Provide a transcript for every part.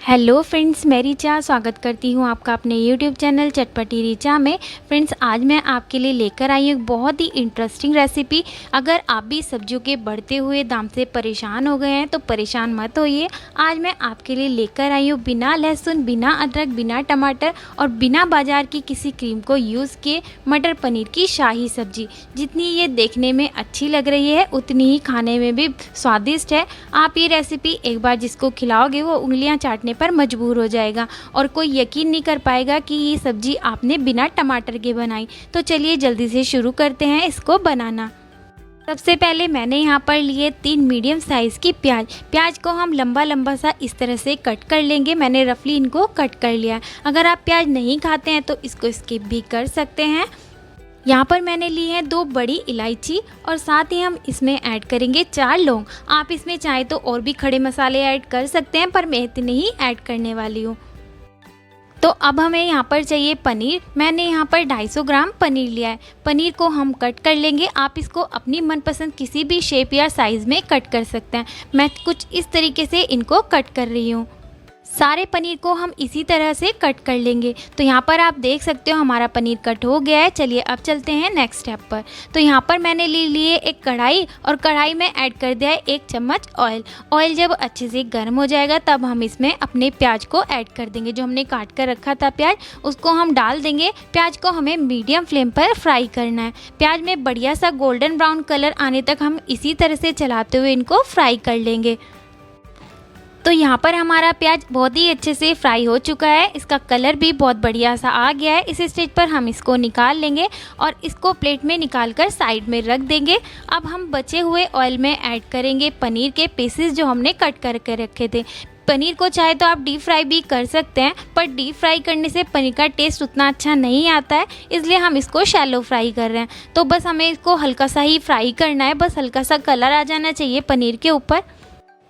Hello friends, मैं रिचा स्वागत करती हूँ आपका अपने यूट्यूब चैनल चटपटी रिचा में। फ्रेंड्स, आज मैं आपके लिए लेकर आई हूँ बहुत ही इंटरेस्टिंग रेसिपी। अगर आप भी सब्जियों के बढ़ते हुए दाम से परेशान हो गए हैं तो परेशान मत होइए। आज मैं आपके लिए लेकर आई हूँ बिना लहसुन, बिना अदरक, बिना टमाटर और बिना बाजार की किसी क्रीम को यूज़ किए मटर पनीर की शाही सब्जी। जितनी ये देखने में अच्छी लग रही है उतनी ही खाने में भी स्वादिष्ट है। आप ये रेसिपी एक बार जिसको खिलाओगे वो उंगलियाँ चाटने पर मजबूर हो जाएगा और कोई यकीन नहीं कर पाएगा कि ये सब्जी आपने बिना टमाटर के बनाई। तो चलिए जल्दी से शुरू करते हैं इसको बनाना। सबसे पहले मैंने यहाँ पर लिए 3 मीडियम साइज़ की प्याज को हम लंबा लंबा सा इस तरह से कट कर लेंगे। मैंने रफली इनको कट कर लिया है। अगर आप प्याज नहीं खाते हैं तो इसको स्किप भी कर सकते हैं। यहाँ पर मैंने ली है 2 बड़ी इलायची और साथ ही हम इसमें ऐड करेंगे 4 लौंग। आप इसमें चाहे तो और भी खड़े मसाले ऐड कर सकते हैं, पर मैं इतने ही ऐड करने वाली हूँ। तो अब हमें यहाँ पर चाहिए पनीर। मैंने यहाँ पर 250 ग्राम पनीर लिया है। पनीर को हम कट कर लेंगे। आप इसको अपनी मनपसंद किसी भी शेप या साइज़ में कट कर सकते हैं। मैं कुछ इस तरीके से इनको कट कर रही हूँ। सारे पनीर को हम इसी तरह से कट कर लेंगे। तो यहाँ पर आप देख सकते हो हमारा पनीर कट हो गया है। चलिए अब चलते हैं नेक्स्ट स्टेप पर। तो यहाँ पर मैंने ले लिए एक कढ़ाई और कढ़ाई में ऐड कर दिया है 1 चम्मच ऑयल। ऑयल जब अच्छे से गर्म हो जाएगा तब हम इसमें अपने प्याज को ऐड कर देंगे। जो हमने काट कर रखा था प्याज, उसको हम डाल देंगे। प्याज को हमें मीडियम फ्लेम पर फ्राई करना है। प्याज में बढ़िया सा गोल्डन ब्राउन कलर आने तक हम इसी तरह से चलाते हुए इनको फ्राई कर लेंगे। तो यहाँ पर हमारा प्याज बहुत ही अच्छे से फ्राई हो चुका है। इसका कलर भी बहुत बढ़िया सा आ गया है। इस स्टेज पर हम इसको निकाल लेंगे और इसको प्लेट में निकाल कर साइड में रख देंगे। अब हम बचे हुए ऑयल में ऐड करेंगे पनीर के पीसेस जो हमने कट करके रखे थे। पनीर को चाहे तो आप डीप फ्राई भी कर सकते हैं, पर डीप फ्राई करने से पनीर का टेस्ट उतना अच्छा नहीं आता है, इसलिए हम इसको शैलो फ्राई कर रहे हैं। तो बस हमें इसको हल्का सा ही फ्राई करना है। बस हल्का सा कलर आ जाना चाहिए पनीर के ऊपर।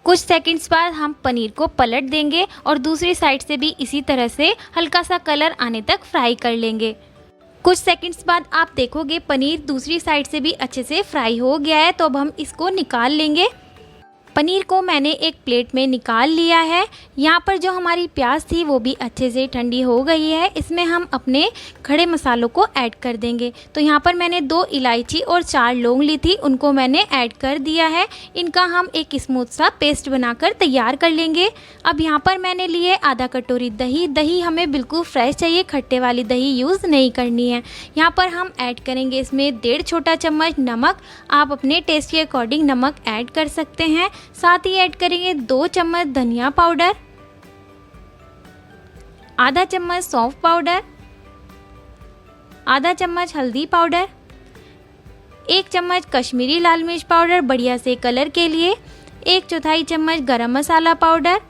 कुछ सेकंड्स बाद हम पनीर को पलट देंगे और दूसरी साइड से भी इसी तरह से हल्का सा कलर आने तक फ्राई कर लेंगे। कुछ सेकंड्स बाद आप देखोगे पनीर दूसरी साइड से भी अच्छे से फ्राई हो गया है। तो अब हम इसको निकाल लेंगे। पनीर को मैंने एक प्लेट में निकाल लिया है। यहाँ पर जो हमारी प्याज थी वो भी अच्छे से ठंडी हो गई है। इसमें हम अपने खड़े मसालों को ऐड कर देंगे। तो यहाँ पर मैंने 2 इलायची और 4 लौंग ली थी, उनको मैंने ऐड कर दिया है। इनका हम एक स्मूथ सा पेस्ट बनाकर तैयार कर लेंगे। अब यहाँ पर मैंने लिए आधा कटोरी दही। दही हमें बिल्कुल फ्रेश चाहिए, खट्टे वाली दही यूज़ नहीं करनी है। यहाँ पर हम ऐड करेंगे इसमें 1.5 छोटा चम्मच नमक। आप अपने टेस्ट के अकॉर्डिंग नमक ऐड कर सकते हैं। साथ ही ऐड करेंगे 2 चम्मच धनिया पाउडर, आधा चम्मच सौंफ पाउडर, आधा चम्मच हल्दी पाउडर, 1 चम्मच कश्मीरी लाल मिर्च पाउडर बढ़िया से कलर के लिए, 1/4 चम्मच गरम मसाला पाउडर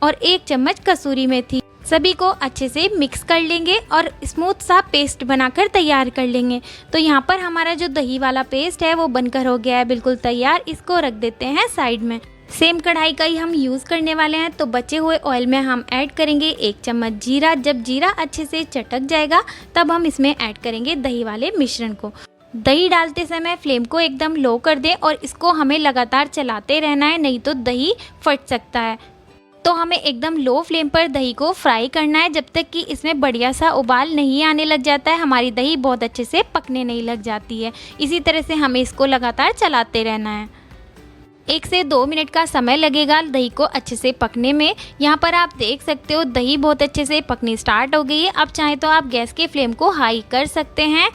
और 1 चम्मच कसूरी मेथी। सभी को अच्छे से मिक्स कर लेंगे और स्मूथ सा पेस्ट बनाकर तैयार कर लेंगे। तो यहाँ पर हमारा जो दही वाला पेस्ट है वो बनकर हो गया है बिल्कुल तैयार। इसको रख देते हैं साइड में। सेम कढ़ाई का ही हम यूज़ करने वाले हैं। तो बचे हुए ऑयल में हम ऐड करेंगे 1 चम्मच जीरा। जब जीरा अच्छे से चटक जाएगा तब हम इसमें ऐड करेंगे दही वाले मिश्रण को। दही डालते समय फ्लेम को एकदम लो कर दें और इसको हमें लगातार चलाते रहना है, नहीं तो दही फट सकता है। तो हमें एकदम लो फ्लेम पर दही को फ्राई करना है जब तक कि इसमें बढ़िया सा उबाल नहीं आने लग जाता है। हमारी दही बहुत अच्छे से पकने नहीं लग जाती है। इसी तरह से हमें इसको लगातार चलाते रहना है। 1 से 2 मिनट का समय लगेगा दही को अच्छे से पकने में। यहाँ पर आप देख सकते हो दही बहुत अच्छे से पकनी स्टार्ट हो गई है। अब चाहे तो आप गैस के फ्लेम को हाई कर सकते हैं।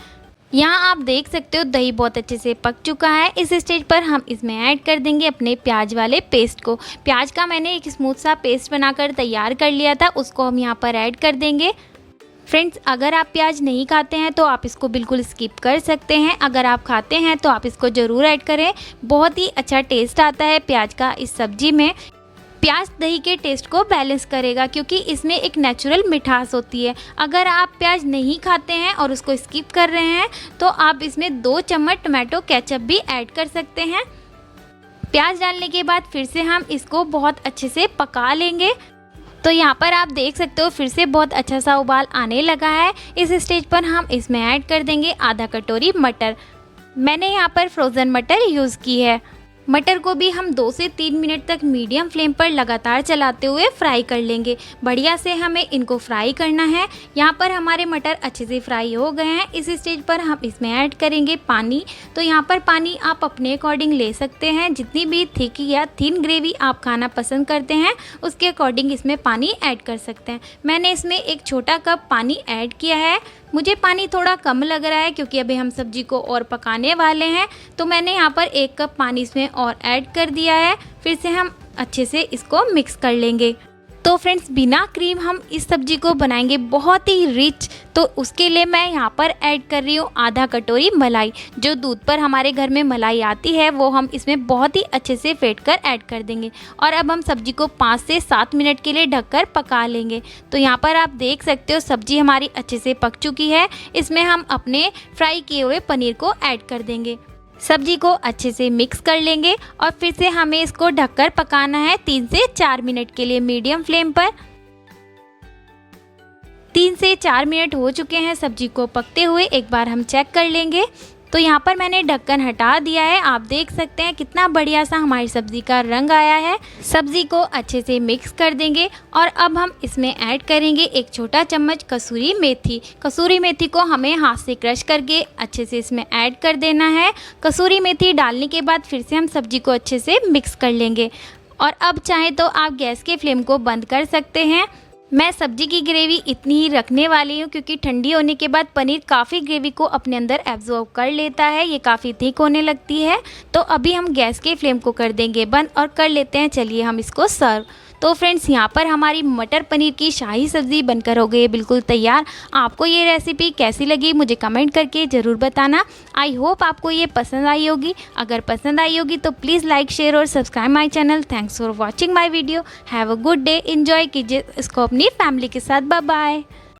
यहाँ आप देख सकते हो दही बहुत अच्छे से पक चुका है। इस स्टेज पर हम इसमें ऐड कर देंगे अपने प्याज वाले पेस्ट को। प्याज का मैंने एक स्मूथ सा पेस्ट बनाकर तैयार कर लिया था, उसको हम यहाँ पर ऐड कर देंगे। फ्रेंड्स, अगर आप प्याज नहीं खाते हैं तो आप इसको बिल्कुल स्किप कर सकते हैं। अगर आप खाते हैं तो आप इसको ज़रूर ऐड करें। बहुत ही अच्छा टेस्ट आता है प्याज का इस सब्जी में। प्याज दही के टेस्ट को बैलेंस करेगा क्योंकि इसमें एक नेचुरल मिठास होती है। अगर आप प्याज नहीं खाते हैं और उसको स्किप कर रहे हैं तो आप इसमें 2 चम्मच टमाटो केचप भी ऐड कर सकते हैं। प्याज डालने के बाद फिर से हम इसको बहुत अच्छे से पका लेंगे। तो यहाँ पर आप देख सकते हो फिर से बहुत अच्छा सा उबाल आने लगा है। इस स्टेज पर हम इसमें ऐड कर देंगे आधा कटोरी मटर। मैंने यहाँ पर फ्रोज़न मटर यूज़ की है। मटर को भी हम 2 से 3 मिनट तक मीडियम फ्लेम पर लगातार चलाते हुए फ्राई कर लेंगे। बढ़िया से हमें इनको फ्राई करना है। यहाँ पर हमारे मटर अच्छे से फ्राई हो गए हैं। इस स्टेज पर हम इसमें ऐड करेंगे पानी। तो यहाँ पर पानी आप अपने अकॉर्डिंग ले सकते हैं, जितनी भी थिक या थिन ग्रेवी आप खाना पसंद करते हैं उसके अकॉर्डिंग इसमें पानी ऐड कर सकते हैं। मैंने इसमें एक छोटा कप पानी ऐड किया है। मुझे पानी थोड़ा कम लग रहा है क्योंकि अभी हम सब्जी को और पकाने वाले हैं, तो मैंने यहाँ पर 1 कप पानी इसमें और ऐड कर दिया है। फिर से हम अच्छे से इसको मिक्स कर लेंगे। तो फ्रेंड्स, बिना क्रीम हम इस सब्जी को बनाएंगे बहुत ही रिच। तो उसके लिए मैं यहाँ पर ऐड कर रही हूँ आधा कटोरी मलाई। जो दूध पर हमारे घर में मलाई आती है वो हम इसमें बहुत ही अच्छे से फेंट कर ऐड कर देंगे। और अब हम सब्जी को 5 से 7 मिनट के लिए ढककर पका लेंगे। तो यहाँ पर आप देख सकते हो सब्जी हमारी अच्छे से पक चुकी है। इसमें हम अपने फ्राई किए हुए पनीर को ऐड कर देंगे। सब्जी को अच्छे से मिक्स कर लेंगे और फिर से हमें इसको ढककर पकाना है 3 से 4 मिनट के लिए मीडियम फ्लेम पर। 3 से 4 मिनट हो चुके हैं सब्जी को पकते हुए। एक बार हम चेक कर लेंगे। तो यहाँ पर मैंने ढक्कन हटा दिया है। आप देख सकते हैं कितना बढ़िया सा हमारी सब्ज़ी का रंग आया है। सब्ज़ी को अच्छे से मिक्स कर देंगे और अब हम इसमें ऐड करेंगे 1 छोटा चम्मच कसूरी मेथी। कसूरी मेथी को हमें हाथ से क्रश करके अच्छे से इसमें ऐड कर देना है। कसूरी मेथी डालने के बाद फिर से हम सब्ज़ी को अच्छे से मिक्स कर लेंगे। और अब चाहें तो आप गैस के फ्लेम को बंद कर सकते हैं। मैं सब्जी की ग्रेवी इतनी ही रखने वाली हूँ क्योंकि ठंडी होने के बाद पनीर काफ़ी ग्रेवी को अपने अंदर एब्जॉर्ब कर लेता है, ये काफ़ी थिक होने लगती है। तो अभी हम गैस के फ्लेम को कर देंगे बंद और कर लेते हैं, चलिए हम इसको सर्व। तो फ्रेंड्स, यहाँ पर हमारी मटर पनीर की शाही सब्ज़ी बनकर हो गई है बिल्कुल तैयार। आपको ये रेसिपी कैसी लगी मुझे कमेंट करके ज़रूर बताना। आई होप आपको ये पसंद आई होगी। अगर पसंद आई होगी तो प्लीज़ लाइक, शेयर और subscribe my channel. Thanks for watching my video. Have a good day. Enjoy कीजिए इसको अपनी फैमिली के साथ। Bye bye.